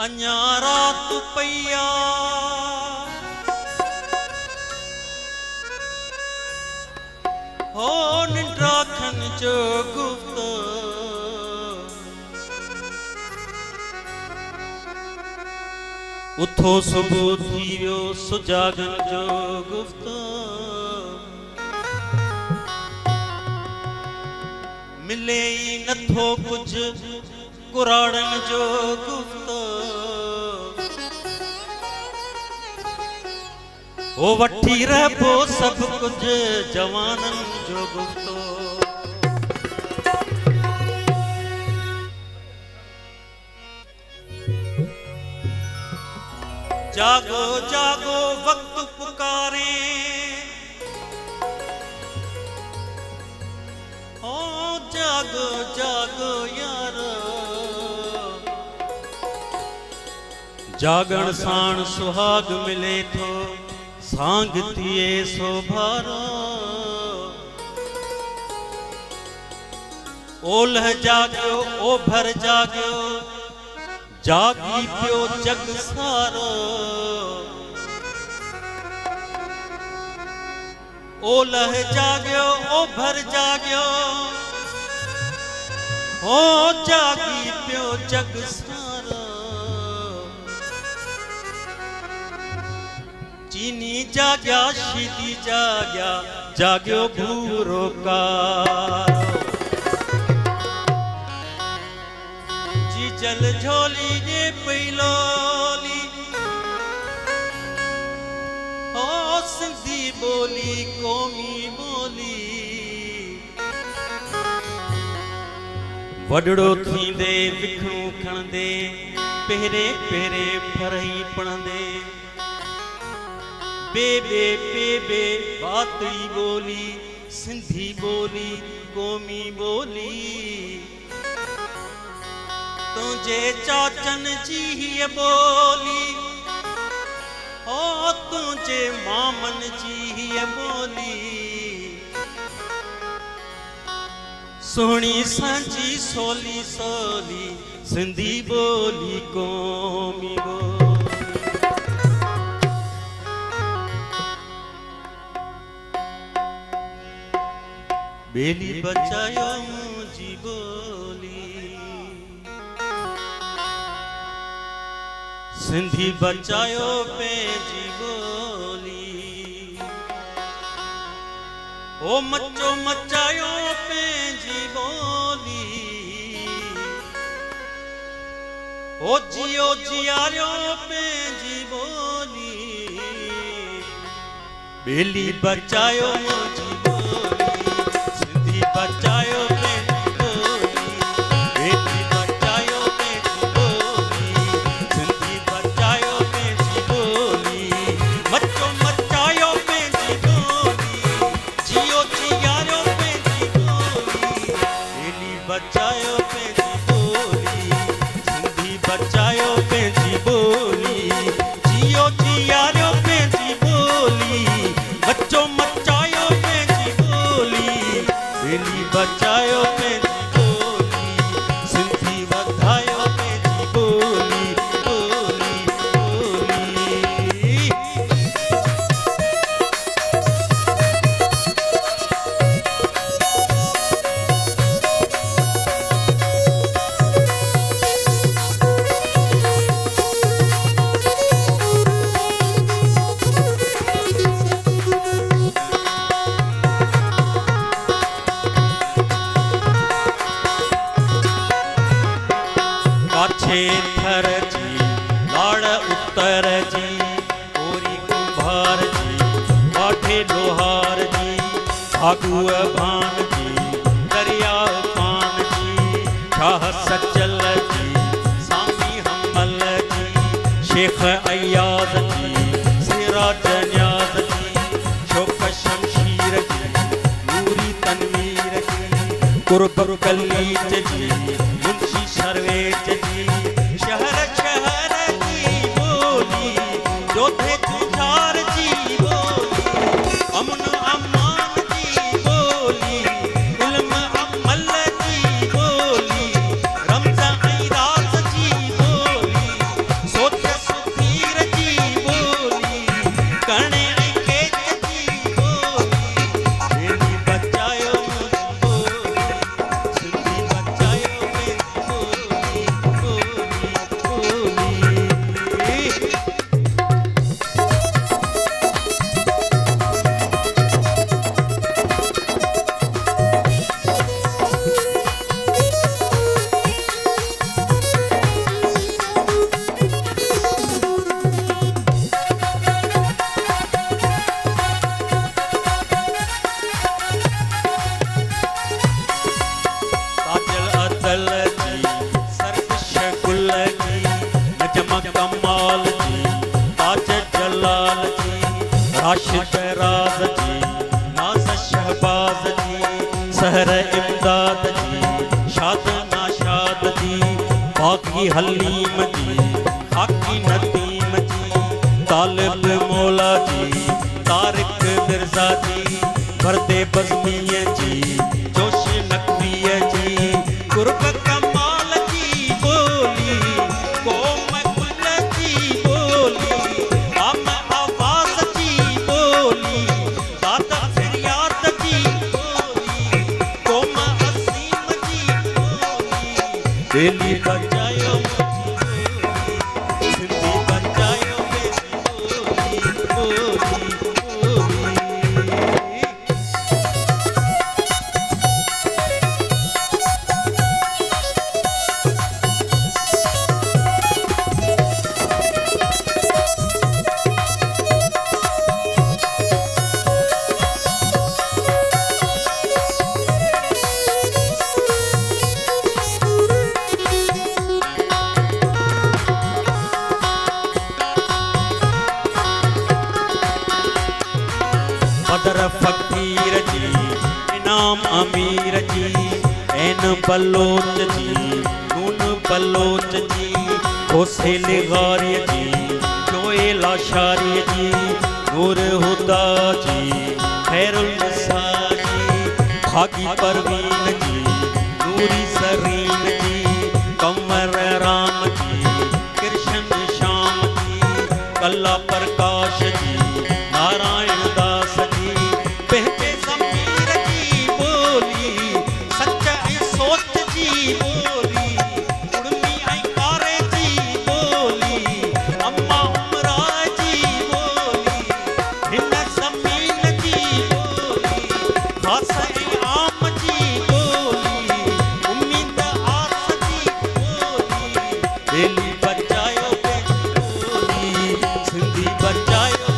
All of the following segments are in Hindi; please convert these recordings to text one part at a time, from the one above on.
अञा रात पईया हो निंड्राखन जो गुफ्त उथो सुबुह थी वियो सुजागन जो गुफ्त मिले ई नथो कुछ कुराड़न जो गुफ्त ओ वठी रहबो सब कुछ जवानन जो गुफ्तो जागो जागो वक्त पुकारे ओ जागो जागो यारो जागण साण सुहाग मिले थो सांग थिए सो भारो ओलह जागो ओभर जागो जागी पियो जग सारो ओलह जागो ओभर जागो हो जागी पियो जग सारो चीनी जाग्या शीदी जाग्या जाग्यो भूरो कारो जल झोली जे पैलोली ओ सिंधी बोली कौमी बोली वडड़ो थींदे विखणू खणंदे पहिरे पहिरे फरही पणंदे बेबे बेबे बातई बोली सिंधी बोली कौमी बोली तुझे चाचन जी ही बोली ओ तुझे मामन जी ही बोली सोहनी सांची सोली सोली सिंधी बोली कौमी बोली बेली बचायो मुझी बोली सिंधी बचायो पंहिंजी बोली ओ मचो मचायो पंहिंजी बोली ओ जियो जियारियो पंहिंजी बोली बेली बचायो मुंहिंजी बोली सिंधी बचायो बचायो पंहिंजी बोली सिंधी बचायो पंहिंजी बोली जियो जियारियो पंहिंजी बोली बच्चो मचायो पंहिंजी बोली बेली बचायो पंहिंजी बोली सिंधी वधायो पंहिंजी बोली बोली बोली काछे थर जी लाड़ उत्तर जी कोरी कुंभार जी काठे लोहार जी भागुअ भान जी दरिया पान जी शाह सचल जी सामी हमल जी शेख अयाज जी सिराज न्याज जी शोक शमशीर जी नूरी तनवीर जी कुर्ब कलीज जी मुंशी शर्वेज जी शहर शहर की बोली जोधे तुझार जी बोली अमन अमान जी बोली इल्म अमल जी बोली रमज़ा ऐराज़ जी बोली बदल जी सरकश गुल जी नजम कमाल जी ताज जलाल जी राशिद राज जी नाज शहबाज जी सहर इमदाद जी शाद नाशाद जी बाकी हलीम जी हाकी नदीम जी तालिब मौला जी तारिक मिर्जा जी बरदे बज़मिया जी जोश नकविया जी कुर्ब कमाल जी बोली कोम कुल जी बोली आम आवाज जी बोली दादा फरियाद जी बोली कोम असीम जी बोली दिली बजायो सिंधी बजायो बोली बदर फकीर जी इनाम अमीर जी ऐन बलोच जी नून बलोच जी होसेल गारी जी जोए लाशारी जी नूर हुदा जी खैरुल निसा जी भागी परवीन जी नूरी सरीन जी कमर राम जी कृष्ण श्याम जी कल्ला प्रकाश जी नारायण दास जी बहते ज़मीर जी बोली सच ऐं सोच जी बोली उर्मी ऐं कारे जी बोली अम्मा उमरा जी बोली हिन ज़मीन जी बोली ख़ास ऐं आम जी बोली उम्मीद आस जी बोली दिली बचायो बोली सिंधी बचायो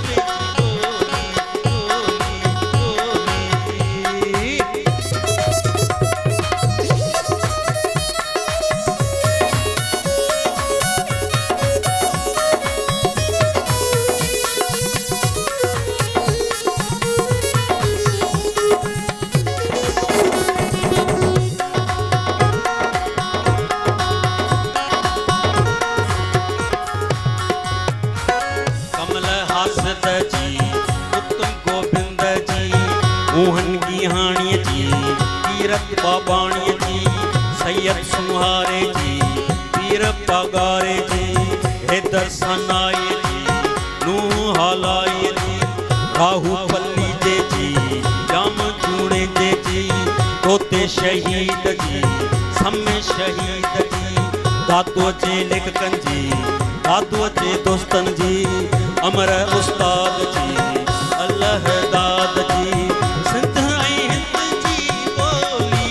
जी उत्तम गोविंद जी मोहन गिहाणी जी तीरथ बाबाणी जी सैयद सुहारे जी पीर पगारे जी हैदर सनाए जी नूह हालाए जी राहू पल्ली जे जी जाम जूणे जे जी तोते शहीद जी समय शहीद जी दातो जे लेखकन जी दातो जे दोस्तन जी अमर उस्ताद जी अल्लाह दाद जी सिंध ऐं हिंद जी बोली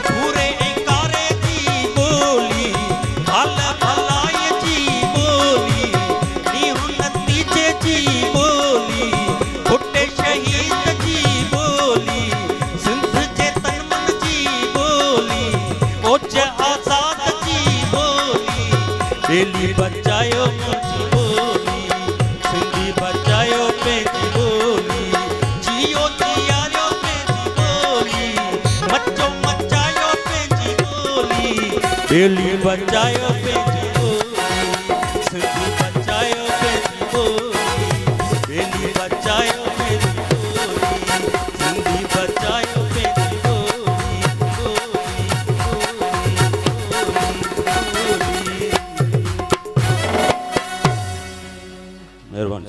पूरे ऐं कारे जी बोली हाल भलाई जी बोली नीहू नतीजे जी बोली फुटे शहीद जी बोली सिंध जे तनमन जी बोली ओज आज़ाद जी बोली दिली बचायो मुंहिंजी बोली सिंधी बचायो पंहिंजी बोली जियो जियारियो पंहिंजी बोली मचो मचायो पंहिंजी बोली दिली बचायो पंहिंजी